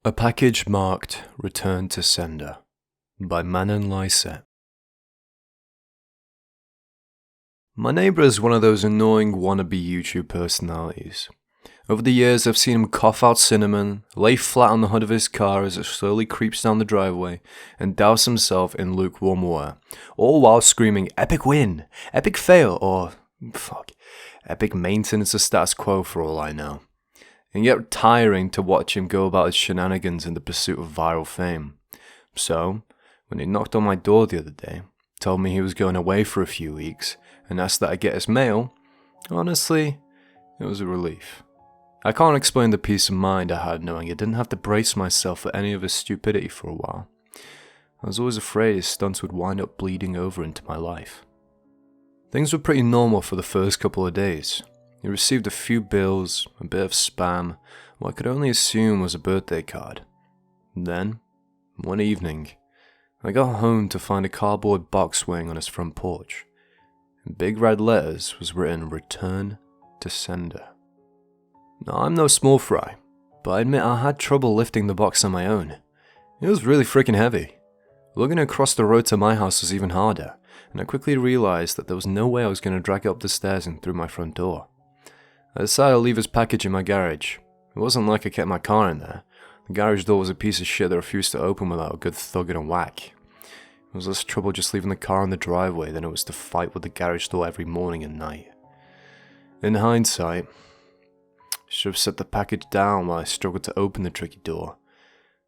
A package marked Return to Sender by Manon Lyset. My neighbour is one of those annoying wannabe YouTube personalities. Over the years I've seen him cough out cinnamon, lay flat on the hood of his car as it slowly creeps down the driveway, and douse himself in lukewarm water, all while screaming epic win, epic fail, or epic maintenance of status quo for all I know. And yet tiring to watch him go about his shenanigans in the pursuit of viral fame. So, when he knocked on my door the other day, told me he was going away for a few weeks, and asked that I get his mail, honestly, it was a relief. I can't explain the peace of mind I had knowing I didn't have to brace myself for any of his stupidity for a while. I was always afraid his stunts would wind up bleeding over into my life. Things were pretty normal for the first couple of days. He received a few bills, a bit of spam, what I could only assume was a birthday card. Then, one evening, I got home to find a cardboard box swing on his front porch. In big red letters was written Return to Sender. Now, I'm no small fry, but I admit I had trouble lifting the box on my own. It was really freaking heavy. Lugging it across the road to my house was even harder, and I quickly realized that there was no way I was going to drag it up the stairs and through my front door. I decided to leave his package in my garage. It wasn't like I kept my car in there. The garage door was a piece of shit that refused to open without a good thug and a whack. It was less trouble just leaving the car in the driveway than it was to fight with the garage door every morning and night. In hindsight, I should have set the package down while I struggled to open the tricky door.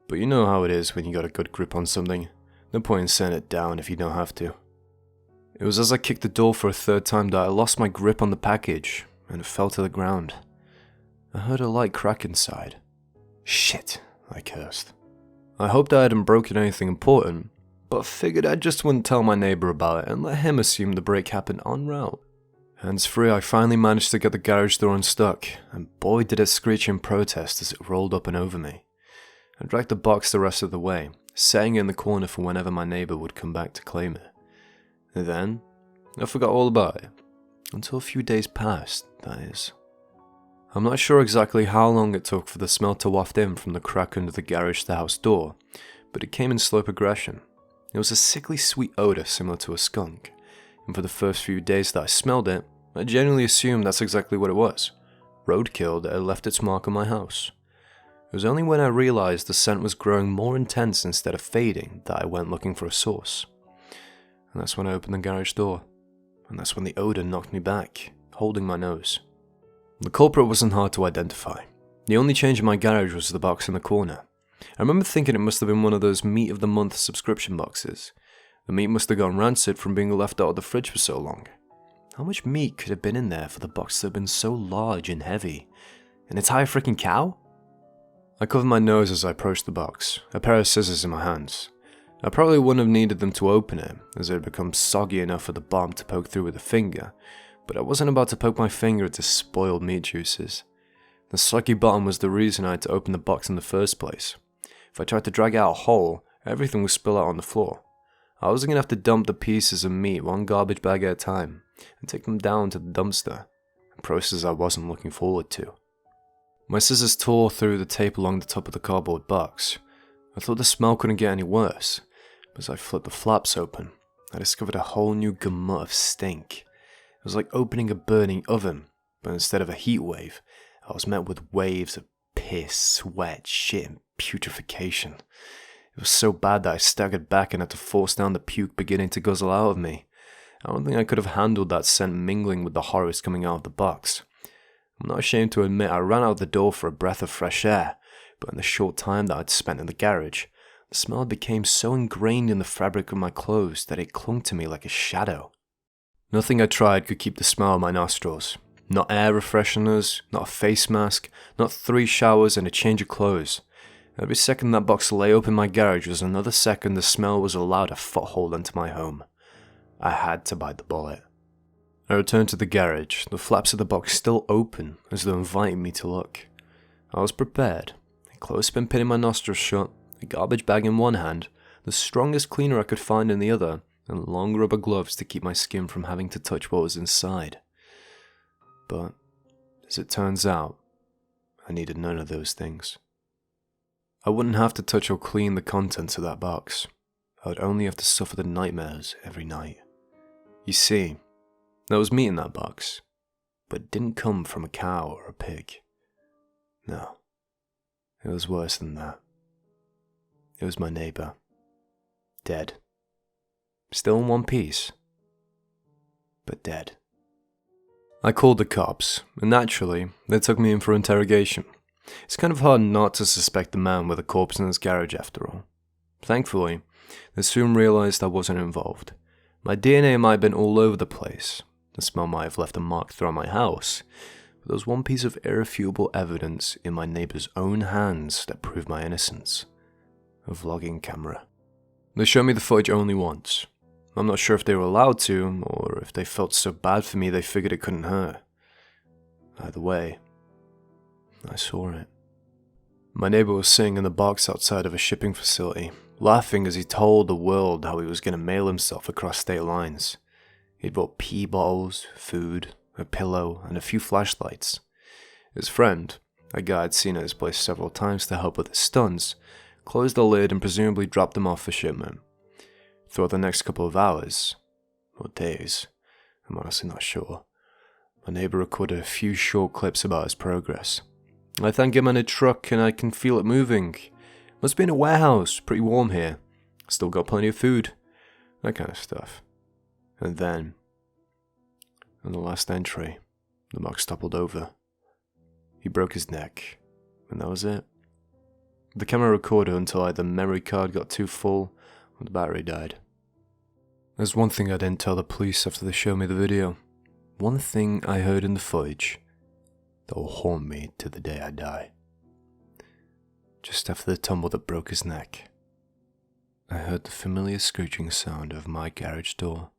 But you know how it is when you got a good grip on something. No point in setting it down if you don't have to. It was as I kicked the door for a third time that I lost my grip on the package, and it fell to the ground. I heard a light crack inside. Shit, I cursed. I hoped I hadn't broken anything important, but figured I just wouldn't tell my neighbour about it and let him assume the break happened en route. Hands free, I finally managed to get the garage door unstuck, and boy did it screech in protest as it rolled up and over me. I dragged the box the rest of the way, setting it in the corner for whenever my neighbour would come back to claim it. And then, I forgot all about it. Until a few days passed, that is. I'm not sure exactly how long it took for the smell to waft in from the crack under the garage to the house door, but it came in slow progression. It was a sickly sweet odour similar to a skunk, and for the first few days that I smelled it, I genuinely assumed that's exactly what it was. Roadkill that had left its mark on my house. It was only when I realised the scent was growing more intense instead of fading that I went looking for a source. And that's when I opened the garage door. And that's when the odour knocked me back, holding my nose. The culprit wasn't hard to identify. The only change in my garage was the box in the corner. I remember thinking it must have been one of those meat of the month subscription boxes. The meat must have gone rancid from being left out of the fridge for so long. How much meat could have been in there for the box to have been so large and heavy? An entire freaking cow? I covered my nose as I approached the box, a pair of scissors in my hands. I probably wouldn't have needed them to open it, as it had become soggy enough at the bottom to poke through with a finger, but I wasn't about to poke my finger into spoiled meat juices. The soggy bottom was the reason I had to open the box in the first place. If I tried to drag out a hole, everything would spill out on the floor. I was going to have to dump the pieces of meat one garbage bag at a time, and take them down to the dumpster, a process I wasn't looking forward to. My scissors tore through the tape along the top of the cardboard box. I thought the smell couldn't get any worse. As I flipped the flaps open, I discovered a whole new gamut of stink. It was like opening a burning oven, but instead of a heat wave, I was met with waves of piss, sweat, shit, and putrefaction. It was so bad that I staggered back and had to force down the puke beginning to guzzle out of me. I don't think I could have handled that scent mingling with the horrors coming out of the box. I'm not ashamed to admit I ran out the door for a breath of fresh air, but in the short time that I'd spent in the garage, the smell became so ingrained in the fabric of my clothes that it clung to me like a shadow. Nothing I tried could keep the smell in my nostrils. Not air fresheners, not a face mask, not 3 showers and a change of clothes. Every second that box lay open in my garage was another second the smell was allowed a foothold into my home. I had to bite the bullet. I returned to the garage, the flaps of the box still open, as though inviting me to look. I was prepared. A clothespin pinning my nostrils shut, a garbage bag in one hand, the strongest cleaner I could find in the other, and long rubber gloves to keep my skin from having to touch what was inside. But, as it turns out, I needed none of those things. I wouldn't have to touch or clean the contents of that box. I would only have to suffer the nightmares every night. You see, there was meat in that box, but it didn't come from a cow or a pig. No, it was worse than that. It was my neighbor. Dead. Still in one piece, but dead. I called the cops, and naturally, they took me in for interrogation. It's kind of hard not to suspect the man with a corpse in his garage after all. Thankfully, they soon realized I wasn't involved. My DNA might have been all over the place. The smell might have left a mark throughout my house, but there was one piece of irrefutable evidence in my neighbor's own hands that proved my innocence. A vlogging camera. They showed me the footage only once. I'm not sure if they were allowed to, or if they felt so bad for me they figured it couldn't hurt. Either way, I saw it. My neighbor was sitting in the box outside of a shipping facility, laughing as he told the world how he was going to mail himself across state lines. He'd brought pee bottles, food, a pillow, and a few flashlights. His friend, a guy I'd seen at his place several times to help with his stunts, closed the lid and presumably dropped them off for shipment. Throughout the next couple of hours, or days, I'm honestly not sure, my neighbor recorded a few short clips about his progress. I thank him in a truck and I can feel it moving. Must be in a warehouse, pretty warm here. Still got plenty of food. That kind of stuff. And then, on the last entry, the box toppled over. He broke his neck, and that was it. The camera recorded until either the memory card got too full or the battery died. There's one thing I didn't tell the police after they showed me the video. One thing I heard in the footage that will haunt me to the day I die. Just after the tumble that broke his neck, I heard the familiar screeching sound of my garage door.